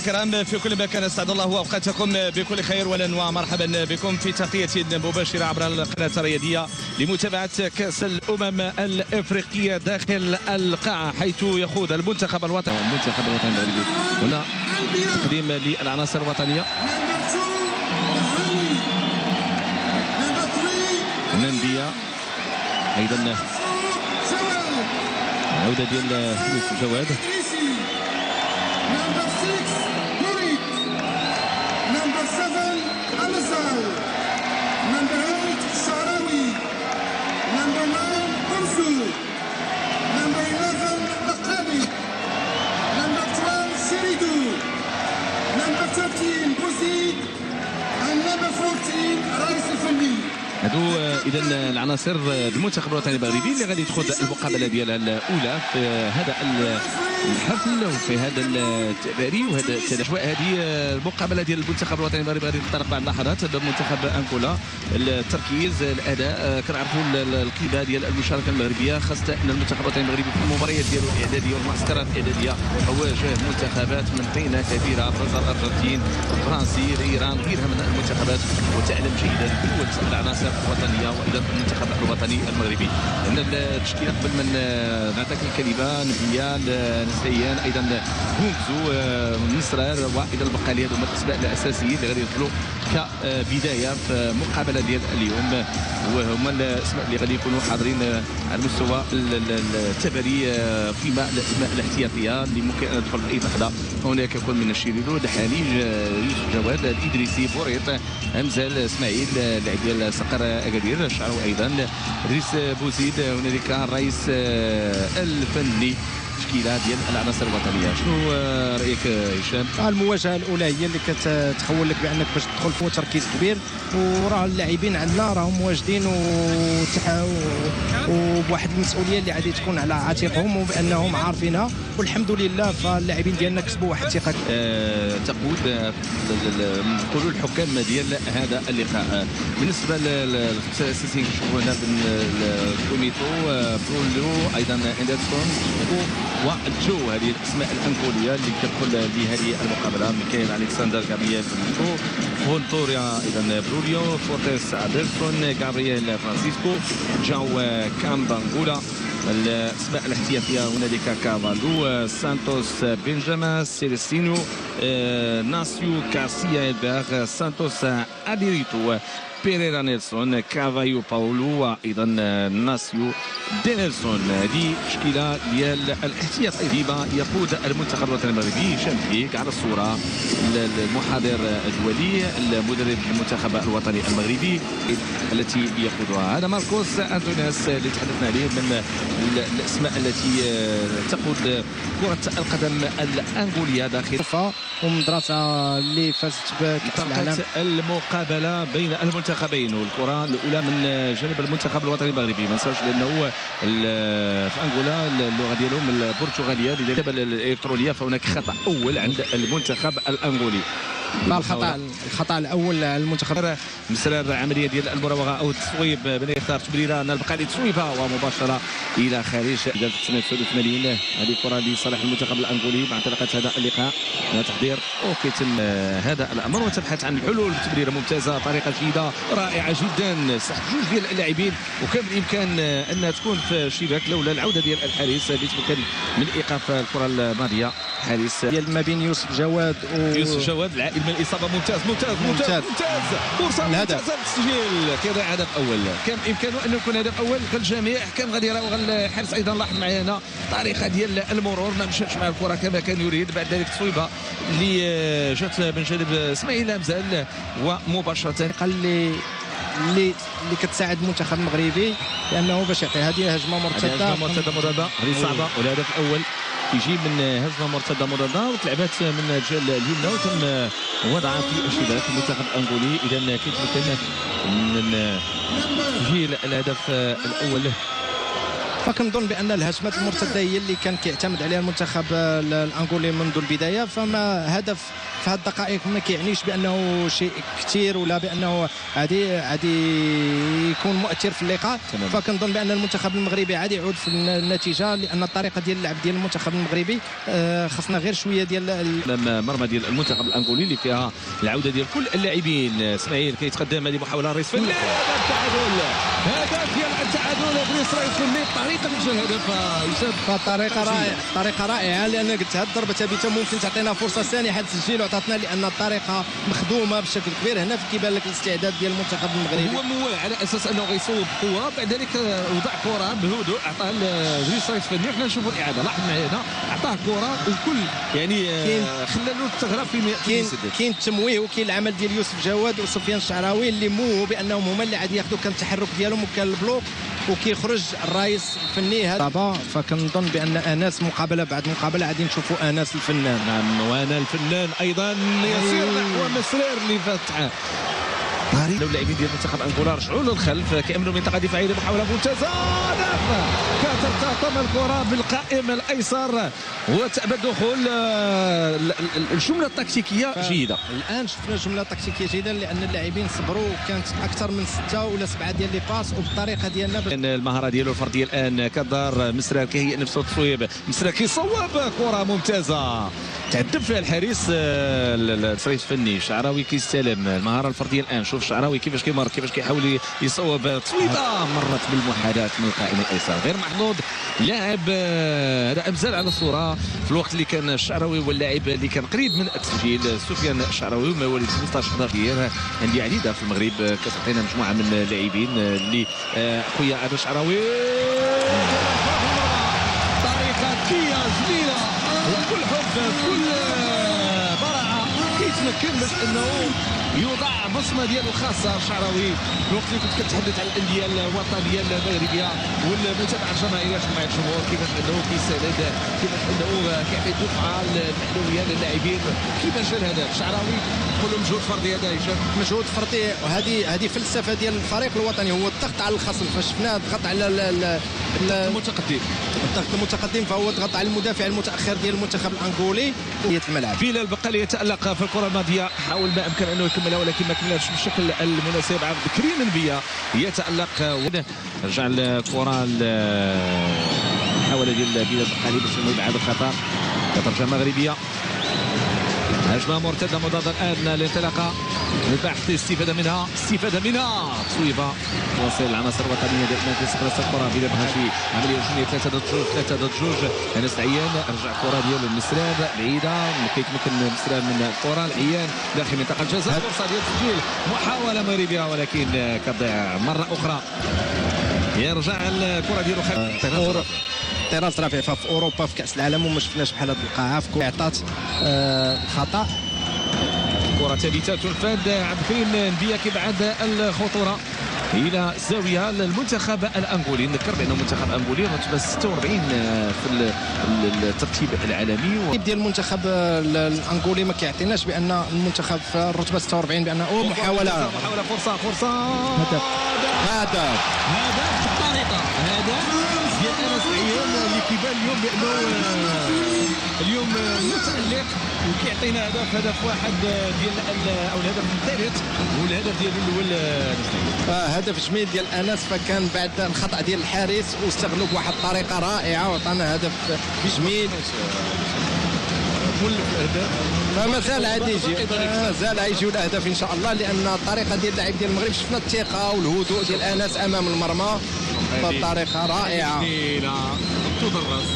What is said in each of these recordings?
الكرام في كل مكان، اسعد الله اوقاتكم بكل خير واهلا ومرحبا بكم في تغطيه مباشره عبر القناه الرياضيه لمتابعه كاس الامم الافريقيه داخل القاعه، حيث يخوض المنتخب الوطني المغربي. هنا تقديم للعناصر الوطنيه. نندية ايضا عوده ديال يوسف جواد. هادو اذا العناصر المنتخب الوطني المغربي اللي غادي تخوض المقابله ديالها الاولى في هذا الحفل وفي هذا التباري وهذا الاجواء. هذه المقابله ديال المنتخب الوطني المغربي غادي تنطلق بعد لحظات بمنتخب انغولا. التركيز الاداء كنعرفوا القيمه ديال المشاركه المغربيه، خاصه ان المنتخب الوطني المغربي في المباريات ديالو الاعداديه والمعسكرات الاعداديه واجه منتخبات من قيمه كبيره، ابرزها الارجنتين، البرازيل، ايران، غيرها من المنتخبات، وتعلم جيدا قوه العناصر الوطنيه وايضا المنتخب الوطني المغربي. لان التشكيله قبل من نعطيك الكلمه نبيا نسيان ايضا هونزو نصرار وايضا البقاليه هذوما الاسماء الاساسيين اللي غادي يدخلوا كبدايه في المقابله ديال اليوم، وهما الاسماء اللي غادي يكونوا حاضرين على مستوى التباري فيما الاسماء الاحتياطيه اللي ممكن ان تدخل في اي لحظه. هناك يكون من الشيريلو، دحاني، يوسف جواد، الادريسي، بوريط، همزال، اسماعيل، لاعب ديال صقر اكادير، شعرو ايضا، ادريس بوزيد. هنالك الرئيس الفني تشكيله ديال العناصر الوطنيه. شنو رايك هشام؟ المواجهه الاولى هي اللي كتخول لك بانك باش تدخل في تركيز كبير، وراه اللاعبين عندنا راهم مواجدين وبواحد المسؤوليه اللي غادي تكون على عاتقهم وبانهم عارفينها، والحمد لله فاللاعبين ديالنا كسبوا واحد الثقه. تقود نقولوا الحكام ديال هذا اللقاء بالنسبه للخمسه الاساسيين كنشوفوا هنا كوميتو، برولو، ايضا اندرسون وجو، هذه الاسماء الانغوليه اللي كتدخل لهذه المقابله. ميكايل الكسندر، جابرييل فونتوريا، ايضا بروليو، فورتيس، ادرسون، جابرييل فرانسيسكو، جاو كامبانغولا. الاسماء الاحتياطيه هنالك كافالو، سانتوس، بنجامين، سيليسينو، ناسيو، كارسيا، الباغ، سانتوس، اديريتو، بيريرا، نيلسون، كافايو، باولو، وايضا ناسيو دينيلسون. هذه تشكيله ديال الاحتياط ديما يقود المنتخب الوطني المغربي. هشام فيك على الصوره المحاضر الدولي المدرب المنتخب الوطني المغربي التي يقودها هذا ماركوس انتونياس اللي تحدثنا عليه، من الاسماء التي تقود كره القدم الانغوليه داخل ومدرسه اللي فازت بكاس العالم. المقابله بين المنتخبين والكره الاولى من جانب المنتخب الوطني المغربي. ما نساوش لانه في انغولا اللغه ديالهم البرتغاليه للكتابه الالكترونيه، فهناك خطا اول عند المنتخب الانغولي. الخطا الاول المنتخب مسرار العمليه ديال المراوغه او التصويب بين يختار تمريره نبقى تصويبها ومباشره الى خارج داخل 89. هذه كره لصالح المنتخب الانغولي مع انطلاقه هذا اللقاء تحضير وكيتم هذا الامر وتبحث عن الحلول. تمريره ممتازه، طريقه جيده رائعه جدا، سحب جوج ديال اللاعبين وكان بالامكان انها تكون في الشباك لولا العوده ديال الحارس اللي تمكن من ايقاف الكره الماضيه. حارس ديال ما بين يوسف جواد العائد من الاصابه. ممتاز فرصه ممتازه للتسجيل. كيضيع هدف اول، كان بامكانه انه يكون هدف اول. الجميع كان غادي يراوغ الحارس ايضا. لاحظ معايا هنا الطريقه ديال المرور، ما مشاش مع الكره كما كان يريد. بعد ذلك تصويبه اللي جات من جانب اسماعيل همزال ومباشره اللي كتساعد المنتخب المغربي لانه باش يعطي هذه هجمه مرتده هذه صعبه. والهدف الاول يجي من هجمه مرتده مرتده وتلعبات من الجهه اليمنى وتم وضعها في الشباك المنتخب الانغولي. اذا كيتمكن من تسجيل الهدف الاول. فكنظن بان الهجمات المرتده هي اللي كان كيعتمد عليها المنتخب الانغولي منذ البدايه، فما هدف في هذه الدقائق ما كيعنيش بانه شيء كثير ولا بانه غادي يكون مؤثر في اللقاء. فكنظن بان المنتخب المغربي عاد يعود في النتيجه، لان الطريقه ديال اللعب ديال المنتخب المغربي خصنا غير شويه ديال مرمى ديال المنتخب الانغولي اللي فيها العوده ديال كل اللاعبين. اسماعيل كيتقدم هذه محاوله رئيس فني التعادل، هدف ديال التعادل بريس رئيس فني بطريقه نجل الهدف يوسف. طريقه رائعه لان قلت هذه الضربه ثابته ممكن تعطينا فرصه ثانيه حتى تسجيل وعطاتنا، لان الطريقه مخدومه بشكل كبير. هنا كيبان لك الاستعداد ديال المنتخب المغربي، هو موال على اساس انه غيصوب بقوه، بعد ذلك وضع كره بهدوء عطاها لبريس رئيس فني. حنا نشوفوا الاعاده، لاحظ معنا هنا عطاه كره والكل يعني خلى له التغرب في كاين التمويه وكاين العمل ديال يوسف جواد وسفيان الشعراوي اللي موهوا بانهم هما اللي غادي ياخذوا كان التحرك ديالهم وكان البلوك وكيخرج الرئيس الفني هذا. فكنظن بان اناس مقابله بعد مقابله غادي نشوفوا اناس الفنان. نعم، وانا الفنان ايضا يسير نحو مسرير اللي فتح لو اللاعبين ديال منتخب انغولا رجعوا للخلف كاملوا منطقه دفاعيه محاوله ممتازه، هدف كترتطم الكره بالقائم الايسر وتأبى الدخول. الجمله التكتيكيه جيده. الان شفنا جمله تكتيكيه جيده لان اللاعبين صبروا، كانت اكثر من 6 ولا 7 ديال لي باس وبالطريقه ديالنا. المهاره ديالو الفرديه الان كدار مسرار كيهيئ نفسه التصويب، مسرار كيصوب كره ممتازه تعذب فيها الحارس الفريق الفني. شعراوي كيستلم، المهاره الفرديه الان. شوف شعراوي كيفاش كيمر، كيفاش كيحاول يصوب تصويبه مرت بالمحاذاه من القائم الايسر، غير محظوظ لاعب. هذا امزال على الصوره في الوقت اللي كان الشعراوي هو اللاعب اللي كان قريب من التسجيل. سفيان الشعراوي مواليد 15 11 عندي عديده في المغرب، كتعطينا مجموعه من اللاعبين اللي اخويا هذا الشعراوي طريقه جميله وكل حب كل براعه كيتمكن باش انه يوضع بصمه ديالو الخاصه. الشعراوي في الوقت اللي كنت كنتحدث على الانديه الوطنيه المغربيه والمتابعه الجماهيريه مع الجمهور، كيفاش انه كيساند، كيفاش انه كيعطي دفعه المعنويه للاعبين، كيفاش جا الهدف. الشعراوي كله مجهود فردي، هذا هشام مجهود فردي، وهذه فلسفه ديال الفريق الوطني، هو الضغط على الخصم. فشفناه ضغط على المتقدم فهو ضغط على المدافع المتاخر ديال المنتخب الانغولي في الملعب. بلال بقى يتالق في الكره الماضيه، حاول ما امكن انه يكملها ولكن ما كملهاش بالشكل المناسب. عبد الكريم النبيه يتالق، رجع الكره المحاوله ديال بلال بقالي باش انه يبعد الخطا. كترجع مغربيه، هجمه مرتده مضاده الان للانطلاقه، البحث استفاده منها تصويبه واصل العناصر الوطنيه دائما كيستخلص الكره بلا بهاشي عمليه هجوميه 3-2 انس عيان. رجع الكره ديالو للمسراب بعيده، كيتمكن المسراب من الكره. العيان داخل منطقه الجزاء، فرصه ديال تسجيل، محاوله مغربيه ولكن كتضيع مره اخرى. يرجع الكره ديالو طراز رافع في اوروبا في كاس العالم وما شفناش بحال هذه الوقعه في كره عطات خطا. كره ثابته تنفذ، عبد الكريم نبيه كيبعد الخطوره الى الزاويه للمنتخب الانغولي. نذكر بان المنتخب الانغولي رتبه 46 في الترتيب العالمي. ديال المنتخب الانغولي ما كيعطيناش بان المنتخب في الرتبه 46 بانه محاوله فرصه هدف بالطريقه، هدف ديال انس عيان اللي كيبان اليوم بانه اليوم متالق وكيعطينا هدف واحد ديال او الهدف الثالث والهدف ديالو الاول هدف جميل ديال انس. فكان بعد الخطا ديال الحارس واستغلوا بواحد الطريقه رائعه وعطانا هدف جميل. فمازال غادي يجي، مازال غيجيو الاهداف ان شاء الله، لان الطريقه ديال اللاعب ديال المغرب شفنا الثقه والهدوء ديال انس امام المرمى بطريقه رائعه. تدرس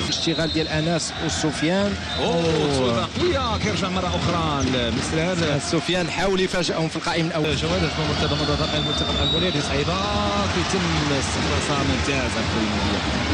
الاشتغال ديال انس وسفيان قويه. كيرجع مره اخرى لمسرار. سفيان حاول يفاجئهم في القائم الاول. جواد مرتضى مضى المنتخب الانغولي اللي صعيبه كيتم استخلاصها ممتازه.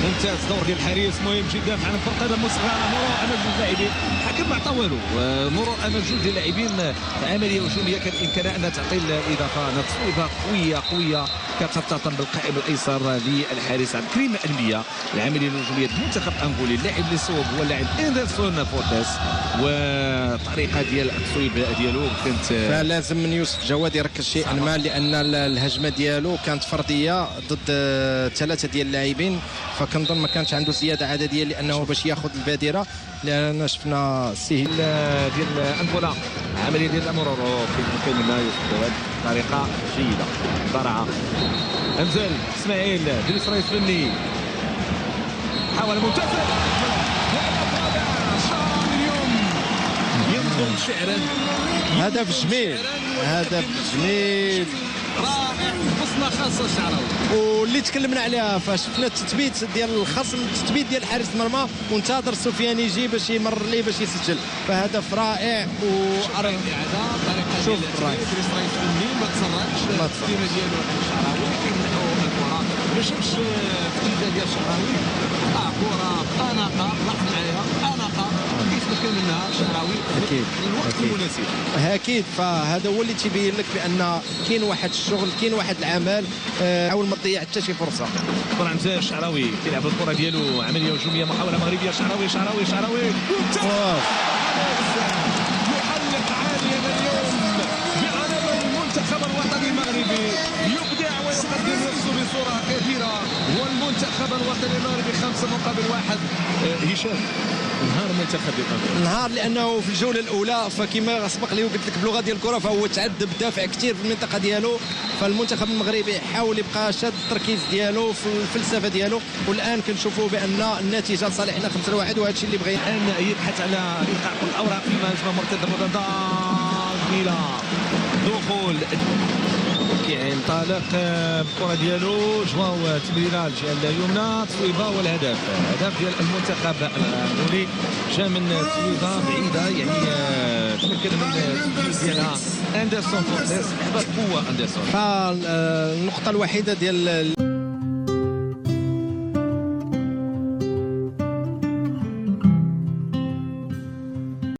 ممتاز دور ديال الحارس مهم جدا. عن فرق هذا مصغر مرور امام جوج لاعبين، حكم مع طوالو مرور امام جوج ديال اللاعبين. عمليه هجوميه كان بامكانها انها تعطي الاضافه، تصويبه قويه كترتطم بالقائم الايسر للحارس عبد الكريم النبيه. العمليه الهجوميه المنتخب الانغولي، اللاعب اللي صوب هو اللاعب اندرسون فورتيس، والطريقه ديال التصويب ديالو كانت فلازم من يوسف جواد يركز شيئا ما، لان الهجمه ديالو كانت فرديه ضد 3 ديال اللاعبين. فكنظن ما كانش عنده زياده عدديه لانه باش ياخذ البادره، لان شفنا السهل ديال انغولا. عمليه ديال المرور كيف منها يوسف جواد بطريقه جيده، برعه انزل اسماعيل دريس رئيس فني حاول منتفع اليوم ينظم شعرا هدف جميل، هدف جميل رائع بصمه خاصه الشعراوي. واللي تكلمنا عليها فشفنا التثبيت ديال الخصم، التثبيت ديال حارس المرمى وانتظر سفيان يجي باش يمر ليه باش يسجل، فهدف رائع. شوف الراي ما تسرعش التسليمه ديالو الشعراوي كيمنحوا الكره ما شافش في الاتجاه ديال الشعراوي كره اناقه لاحظ عليها اناقه يتمكن منها الشعراوي اكيد الوقت المناسب. اكيد، فهذا هو اللي تيبين لك بان كاين واحد الشغل، كاين واحد العمل. حاول ما تضيع حتى شي فرصه. طلع مزيان الشعراوي كيلعب الكره ديالو، عمليه هجوميه محاوله مغربيه. شعراوي يحلق عاليا اليوم بعلم المنتخب الوطني المغربي، يبدع ويقدم نفسه بصوره كبيره، والمنتخب الوطني المغربي 5-1. هشام نهار المنتخب نهار لانه في الجوله الاولى فكما سبق لي وقلت لك بلغه ديال الكره فهو تعذب دافع كثير في المنطقه ديالو، فالمنتخب المغربي حاول يبقى شاد التركيز ديالو في الفلسفه ديالو، والان كنشوفوا بان النتيجه لصالحنا 5-1 وهذا الشيء اللي بغينا. الان يبحث على القاء كل الاوراق في الهجمه مرتده جميله دخول كينطلق بالكره ديالو جواو تمريره الجهه اليمنى تصويبه والهدف. هدف ديال المنتخب المغربي جا من تصويبه بعيده، يعني تمكن من التسجيل ديالها اندرسون فورتيس بقوه. اندرسون فالنقطه الوحيده ديال